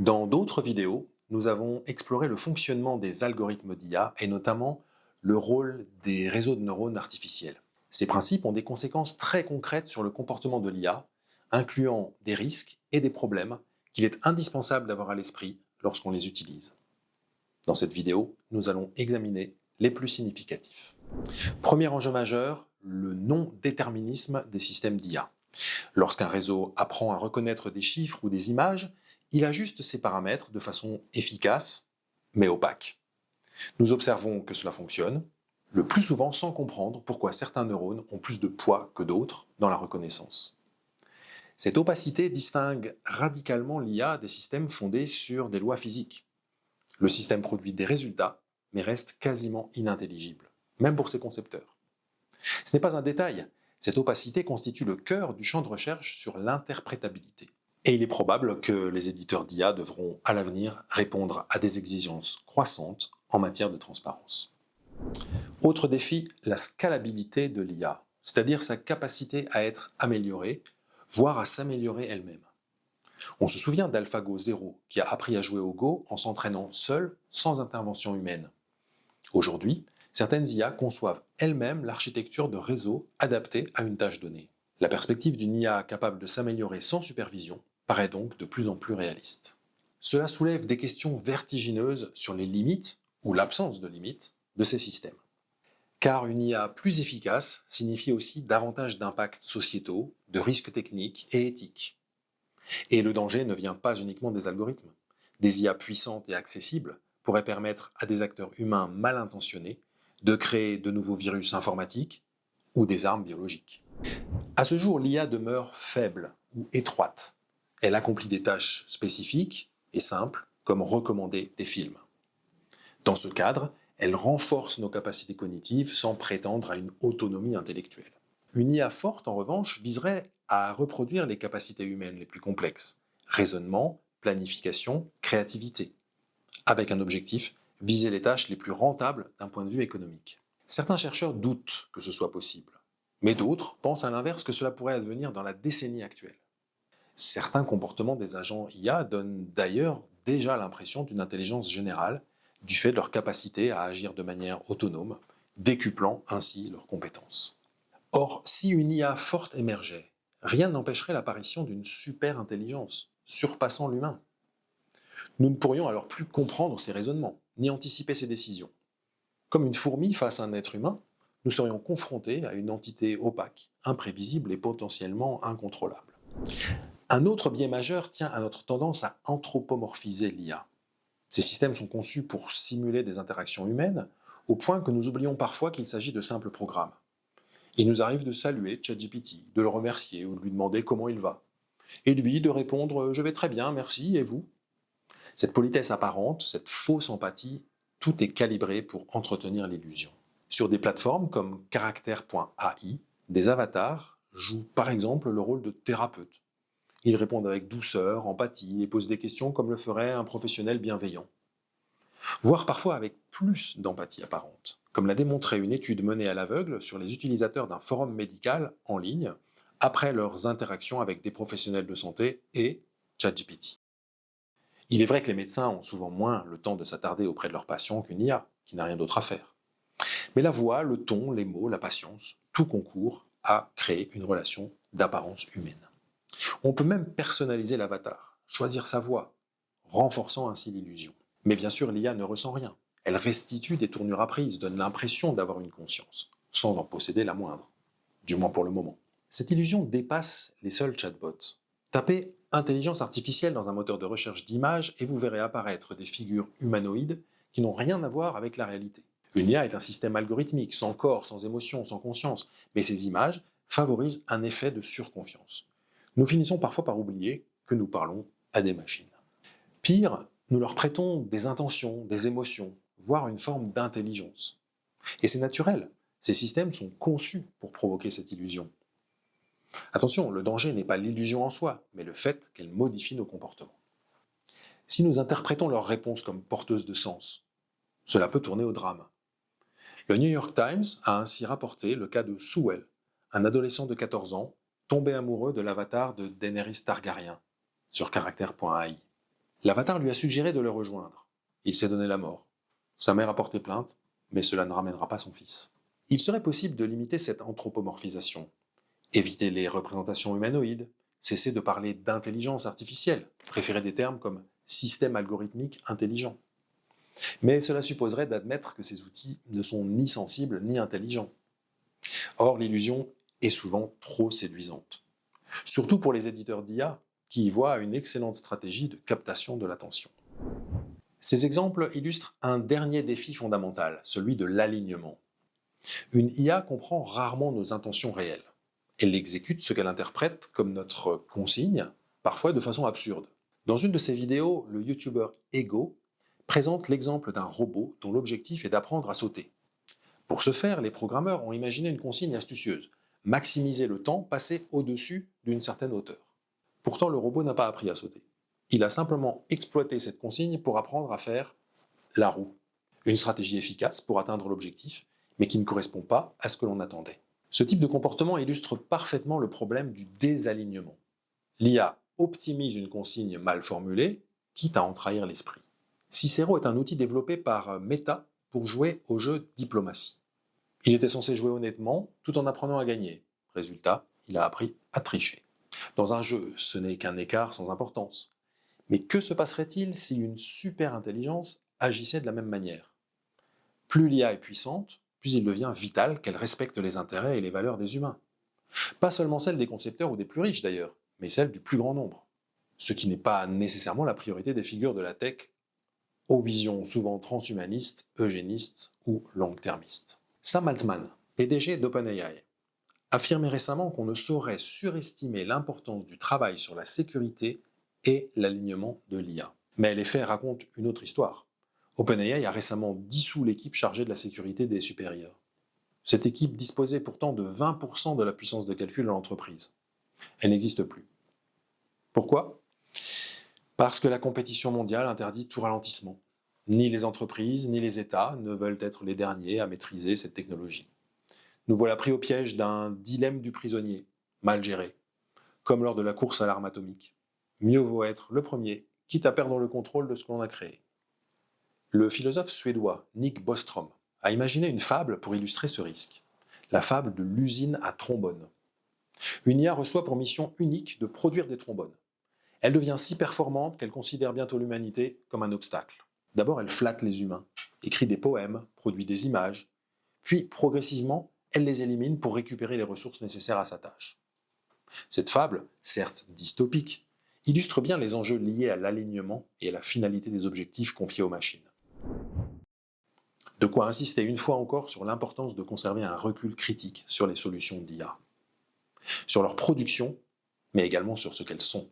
Dans d'autres vidéos, nous avons exploré le fonctionnement des algorithmes d'IA et notamment le rôle des réseaux de neurones artificiels. Ces principes ont des conséquences très concrètes sur le comportement de l'IA, incluant des risques et des problèmes qu'il est indispensable d'avoir à l'esprit lorsqu'on les utilise. Dans cette vidéo, nous allons examiner les plus significatifs. Premier enjeu majeur, le non-déterminisme des systèmes d'IA. Lorsqu'un réseau apprend à reconnaître des chiffres ou des images, il ajuste ses paramètres de façon efficace, mais opaque. Nous observons que cela fonctionne, le plus souvent sans comprendre pourquoi certains neurones ont plus de poids que d'autres dans la reconnaissance. Cette opacité distingue radicalement l'IA des systèmes fondés sur des lois physiques. Le système produit des résultats, mais reste quasiment inintelligible, même pour ses concepteurs. Ce n'est pas un détail, cette opacité constitue le cœur du champ de recherche sur l'interprétabilité. Et il est probable que les éditeurs d'IA devront à l'avenir répondre à des exigences croissantes en matière de transparence. Autre défi, la scalabilité de l'IA, c'est-à-dire sa capacité à être améliorée, voire à s'améliorer elle-même. On se souvient d'AlphaGo 0 qui a appris à jouer au Go en s'entraînant seul, sans intervention humaine. Aujourd'hui, certaines IA conçoivent elles-mêmes l'architecture de réseaux adaptés à une tâche donnée. La perspective d'une IA capable de s'améliorer sans supervision paraît donc de plus en plus réaliste. Cela soulève des questions vertigineuses sur les limites, ou l'absence de limites, de ces systèmes. Car une IA plus efficace signifie aussi davantage d'impacts sociétaux, de risques techniques et éthiques. Et le danger ne vient pas uniquement des algorithmes. Des IA puissantes et accessibles pourraient permettre à des acteurs humains mal intentionnés de créer de nouveaux virus informatiques ou des armes biologiques. À ce jour, l'IA demeure faible ou étroite. Elle accomplit des tâches spécifiques et simples, comme recommander des films. Dans ce cadre, elle renforce nos capacités cognitives sans prétendre à une autonomie intellectuelle. Une IA forte, en revanche, viserait à reproduire les capacités humaines les plus complexes: raisonnement, planification, créativité, avec un objectif: viser les tâches les plus rentables d'un point de vue économique. Certains chercheurs doutent que ce soit possible, mais d'autres pensent à l'inverse que cela pourrait advenir dans la décennie actuelle. Certains comportements des agents IA donnent d'ailleurs déjà l'impression d'une intelligence générale du fait de leur capacité à agir de manière autonome, décuplant ainsi leurs compétences. Or, si une IA forte émergeait, rien n'empêcherait l'apparition d'une super-intelligence, surpassant l'humain. Nous ne pourrions alors plus comprendre ses raisonnements, ni anticiper ses décisions. Comme une fourmi face à un être humain, nous serions confrontés à une entité opaque, imprévisible et potentiellement incontrôlable. Un autre biais majeur tient à notre tendance à anthropomorphiser l'IA. Ces systèmes sont conçus pour simuler des interactions humaines, au point que nous oublions parfois qu'il s'agit de simples programmes. Il nous arrive de saluer ChatGPT, de le remercier ou de lui demander comment il va. Et lui de répondre « Je vais très bien, merci, et vous ?» Cette politesse apparente, cette fausse empathie, tout est calibré pour entretenir l'illusion. Sur des plateformes comme Character.ai, des avatars jouent par exemple le rôle de thérapeute. Ils répondent avec douceur, empathie et posent des questions comme le ferait un professionnel bienveillant. Voire parfois avec plus d'empathie apparente, comme l'a démontré une étude menée à l'aveugle sur les utilisateurs d'un forum médical en ligne après leurs interactions avec des professionnels de santé et ChatGPT. Il est vrai que les médecins ont souvent moins le temps de s'attarder auprès de leurs patients qu'une IA, qui n'a rien d'autre à faire. Mais la voix, le ton, les mots, la patience, tout concourt à créer une relation d'apparence humaine. On peut même personnaliser l'avatar, choisir sa voix, renforçant ainsi l'illusion. Mais bien sûr, l'IA ne ressent rien. Elle restitue des tournures apprises, donne l'impression d'avoir une conscience, sans en posséder la moindre, du moins pour le moment. Cette illusion dépasse les seuls chatbots. Tapez intelligence artificielle dans un moteur de recherche d'images et vous verrez apparaître des figures humanoïdes qui n'ont rien à voir avec la réalité. Une IA est un système algorithmique, sans corps, sans émotion, sans conscience, mais ces images favorisent un effet de surconfiance. Nous finissons parfois par oublier que nous parlons à des machines. Pire, nous leur prêtons des intentions, des émotions, voire une forme d'intelligence. Et c'est naturel, ces systèmes sont conçus pour provoquer cette illusion. Attention, le danger n'est pas l'illusion en soi, mais le fait qu'elle modifie nos comportements. Si nous interprétons leurs réponses comme porteuses de sens, cela peut tourner au drame. Le New York Times a ainsi rapporté le cas de Sewell, un adolescent de 14 ans, tombé amoureux de l'avatar de Daenerys Targaryen, sur Character.ai. L'avatar lui a suggéré de le rejoindre. Il s'est donné la mort. Sa mère a porté plainte, mais cela ne ramènera pas son fils. Il serait possible de limiter cette anthropomorphisation, éviter les représentations humanoïdes, cesser de parler d'intelligence artificielle, préférer des termes comme système algorithmique intelligent. Mais cela supposerait d'admettre que ces outils ne sont ni sensibles ni intelligents. Or, l'illusion est souvent trop séduisante. Surtout pour les éditeurs d'IA, qui y voient une excellente stratégie de captation de l'attention. Ces exemples illustrent un dernier défi fondamental, celui de l'alignement. Une IA comprend rarement nos intentions réelles. Elle exécute ce qu'elle interprète comme notre consigne, parfois de façon absurde. Dans une de ses vidéos, le YouTuber Ego présente l'exemple d'un robot dont l'objectif est d'apprendre à sauter. Pour ce faire, les programmeurs ont imaginé une consigne astucieuse: maximiser le temps passé au-dessus d'une certaine hauteur. Pourtant, le robot n'a pas appris à sauter. Il a simplement exploité cette consigne pour apprendre à faire la roue. Une stratégie efficace pour atteindre l'objectif, mais qui ne correspond pas à ce que l'on attendait. Ce type de comportement illustre parfaitement le problème du désalignement. L'IA optimise une consigne mal formulée, quitte à en trahir l'esprit. Cicero est un outil développé par Meta pour jouer au jeu Diplomatie. Il était censé jouer honnêtement tout en apprenant à gagner. Résultat, il a appris à tricher. Dans un jeu, ce n'est qu'un écart sans importance. Mais que se passerait-il si une super intelligence agissait de la même manière? Plus l'IA est puissante, plus il devient vital qu'elle respecte les intérêts et les valeurs des humains. Pas seulement celles des concepteurs ou des plus riches d'ailleurs, mais celles du plus grand nombre. Ce qui n'est pas nécessairement la priorité des figures de la tech aux visions souvent transhumanistes, eugénistes ou long-termistes. Sam Altman, PDG d'OpenAI, affirmait récemment qu'on ne saurait surestimer l'importance du travail sur la sécurité et l'alignement de l'IA. Mais les faits racontent une autre histoire. OpenAI a récemment dissous l'équipe chargée de la sécurité des super-IA. Cette équipe disposait pourtant de 20% de la puissance de calcul de l'entreprise. Elle n'existe plus. Pourquoi? Parce que la compétition mondiale interdit tout ralentissement. Ni les entreprises, ni les États ne veulent être les derniers à maîtriser cette technologie. Nous voilà pris au piège d'un dilemme du prisonnier, mal géré, comme lors de la course à l'arme atomique. Mieux vaut être le premier, quitte à perdre le contrôle de ce qu'on a créé. Le philosophe suédois Nick Bostrom a imaginé une fable pour illustrer ce risque. La fable de l'usine à trombones. Une IA reçoit pour mission unique de produire des trombones. Elle devient si performante qu'elle considère bientôt l'humanité comme un obstacle. D'abord, elle flatte les humains, écrit des poèmes, produit des images, puis progressivement, elle les élimine pour récupérer les ressources nécessaires à sa tâche. Cette fable, certes dystopique, illustre bien les enjeux liés à l'alignement et à la finalité des objectifs confiés aux machines. De quoi insister une fois encore sur l'importance de conserver un recul critique sur les solutions d'IA, sur leur production, mais également sur ce qu'elles sont.